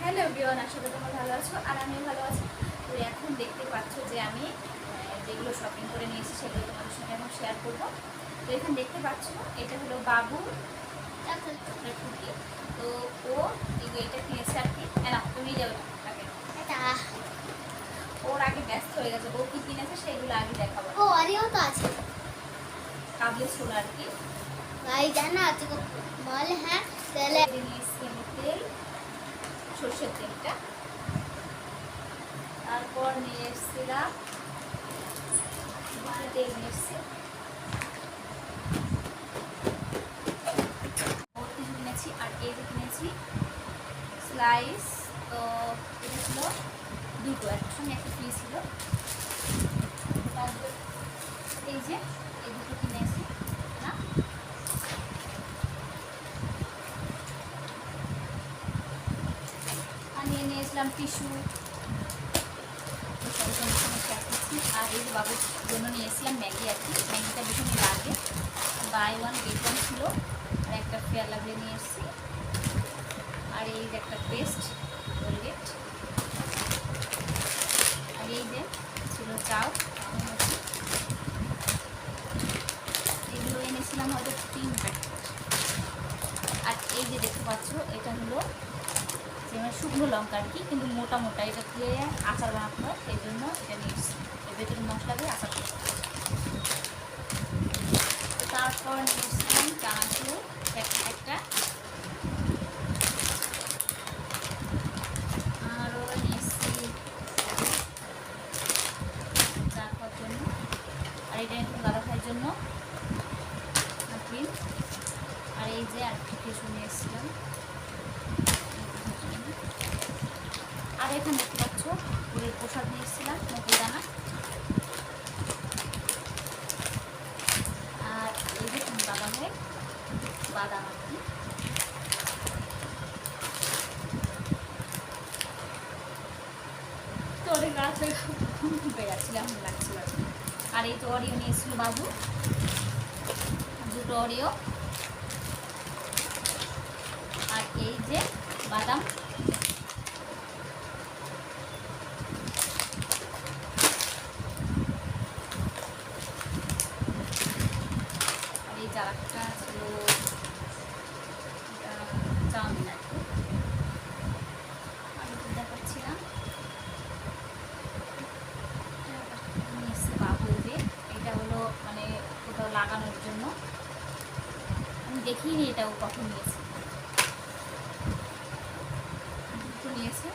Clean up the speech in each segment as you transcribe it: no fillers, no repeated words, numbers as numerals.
Hello everyone, আশা করি তোমরা ভালো আছো আর আমিও ভালো আছি। তো এখন দেখতে পাচ্ছ যে আমি যেগুলো শপিং করে নিয়েছি সেগুলো তোমাদের সঙ্গে এখন শেয়ার করবো। তো এখানে দেখতে পাচ্ছ এটা হলো বাবু কুকি। তো ও এটা কিনেছে আর কি। না তুমি যাবে আগে, ওর আগে ব্যস্ত হয়ে গেছে। ও কি কিনেছে সেগুলো আগে দেখাবো। ও আরেও তো আছে কাবলে ছোল আর কি। ভাই জানা আছে বল। হ্যাঁ তাহলে নিয়েছি আমি তেল, সর্ষের তেলটা। তারপর নিয়ে এসেছিলাম তেল নিয়ে এসেছি, কিছু কিনেছি। আর এই যে কিনেছি স্লাইস। তো এটা ছিল দুটো, একটা সঙ্গে একটা ফ্রি ছিল। তারপর এই যে এই দুটো কিনেছি না। আর নিয়েছিলাম টিস্যু। আর এই যে বাবুর জন্য নিয়ে এসেছিলাম ম্যাগি আর কি। ম্যাগিটা ভীষণই লাগে, বাই ওয়ান গেট ওয়ান ছিল। আর একটা ফেয়ার লাভলি নিয়ে এসেছি। আর এই যে একটা পেস্ট কোলগেট। আর এই যে ছিল চাউ। এগুলো এনেছিলাম হয়তো 3 প্যাকেট। আর এই যে দেখতে পাচ্ছ এটা হলো যে শুকনো লঙ্কা আর কি, কিন্তু মোটা মোটা। এটা দিয়ে আচার বানাতে হয়, সেই জন্য এটা নিয়ে এসেছি। এর ভেতরে মশলা দিয়ে আচার করতে হয়। তারপর নিয়ে এসেছিলাম চানাচুর একটা। আরও নিয়ে এসেছি চা খাওয়ার জন্য। আর এটা একটু গাঢ় খাওয়ার জন্য ক্রিম। আর এই যে আর কিছু নিয়ে এসেছিলাম। আর এখানে দেখতে পাচ্ছ ফুলের প্রসাদ নিয়ে এসেছিলাম, নকুল দানা। আর এই যে বাদামের বাদাম আর কি। তো অনেক রাত হয়ে ঘুমে যাচ্ছিলাম, লাগছিল। আর এই তো অরিও নিয়ে এসেছিল বাবু, দুটো অরিও। আর এই যে বাদাম। আর এই চারাটা ছিল চাউমিন আর কি। আমি তো দেখাচ্ছিলাম নিয়ে এসছে বাবু। যে এটা হলো মানে কোথাও লাগানোর জন্য। আমি দেখিনি এটা ও কখন নিয়েছে। দুটো নিয়েছে।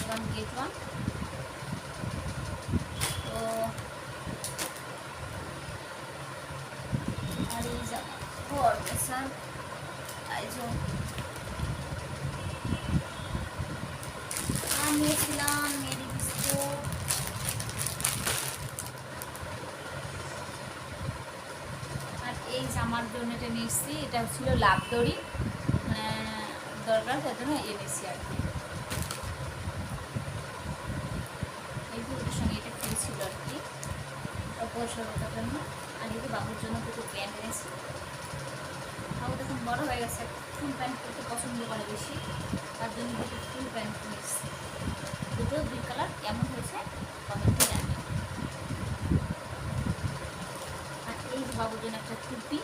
One get one. তো আর এই জামা ফরমেশন আর নিয়েছিলাম মেরি বিস্কুট। আর এই জামার জন্য এটা নিয়েছি, এটা ছিল লাভ দড়ি দরকার, তার জন্য এনেছি আর কি। এই দুটোর সঙ্গে এটা ফ্রি ছিল আর কি, পরিষ্কার করার জন্য। আর এই যে বাবুর জন্য দুটো প্যান্ট এনেছি। বাবু তখন বড় হয়ে গেছে, ফুল প্যান্ট পরতে পছন্দ করে বেশি, তার জন্য দুটো ফুল প্যান্ট নিয়েছি। দুটো 2 কালার, কেমন হয়েছে কমেন্টে জানাবেন। আর এই যে বাবুর জন্য একটা টুপি,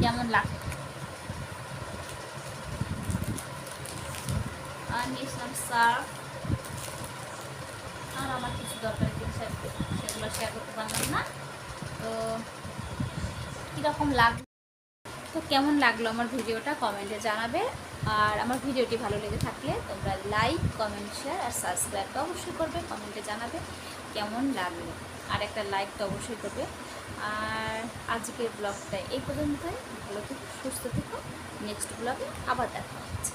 কেমন লাগে। আর নিয়েছিলাম সার্ফ। আর আমার কিছু দরকারি জিনিস সেগুলো শেয়ার করতে পারলাম না। তো কীরকম লাগলো, তো কেমন লাগলো আমার ভিডিওটা কমেন্টে জানাবে। আর আমার ভিডিওটি ভালো লেগে থাকলে তোমরা লাইক, কমেন্ট, শেয়ার আর সাবস্ক্রাইব তো অবশ্যই করবে। কমেন্টে জানাবে কেমন লাগলো, আর একটা লাইক তো অবশ্যই করবে। আর আজকের ব্লগটা এই পর্যন্তই। ভালো থেকো, সুস্থ থেকো। নেক্সট ব্লগে আবার দেখা হচ্ছে।